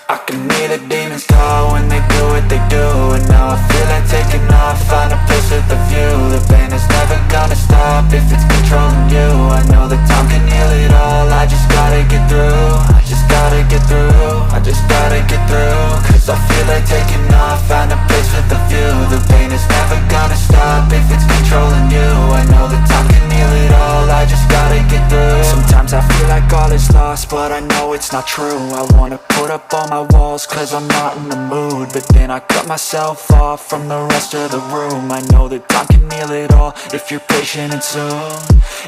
I can hear the demons call when they do what they do. And now I feel like taking off, find a place with a view. The pain is never gonna stop if it's controlling you. I know that time can heal it all, I just gotta get through. I just gotta get through, I just gotta get through. Cause I feel like taking off, find a place with a view. The pain is never gonna stop if it's controlling you. I know that time can heal it all, I just gotta get through. Sometimes I feel like all is lost, but I know it's not true. I wanna put up all my walls cause I'm not in the mood, but then I cut myself off from the rest of the room. I know that time can heal it all if you're patient and soon.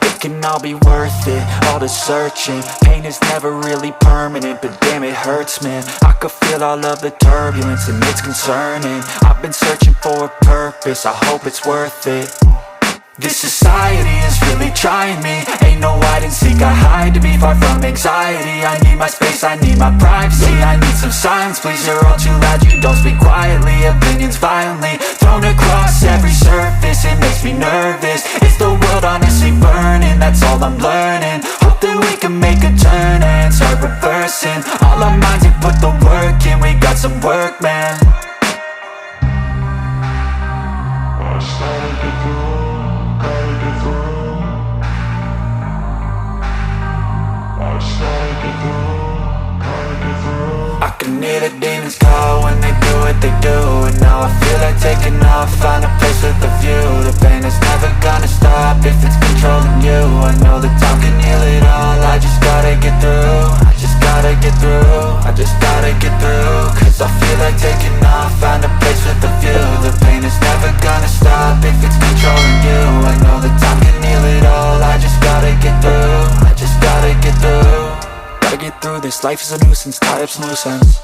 It can all be worth it, all the searching. Pain is never really permanent, but damn it hurts, man. I could feel all of the turbulence and it's concerning. I've been searching for a purpose, I hope it's worth it. This society is really trying me. Ain't no hide and seek, I hide to be far from anxiety. I need my space, I need my privacy. I need some silence, please, you're all too loud. You don't speak quietly, opinions violently thrown across every surface. It makes me nervous, it's the world honestly burning. That's all I'm learning, hope that we can make a turn and start reversing. All our minds have put the work in, we got some work, man. I started to grow. I can hear the demons call when they do what they do. And now I feel like taking off, find a place with a view. The pain is never gonna stop if it's controlling you. I know that time can heal it all, I just gotta get through. I just gotta get through, I just gotta get through. Cause I feel like taking off, find a place with a view. The pain is never gonna stop if it's controlling you. I know that time can heal it all, I just gotta get through. I just gotta get through. Gotta get through this, life is a nuisance, tie up some loose ends.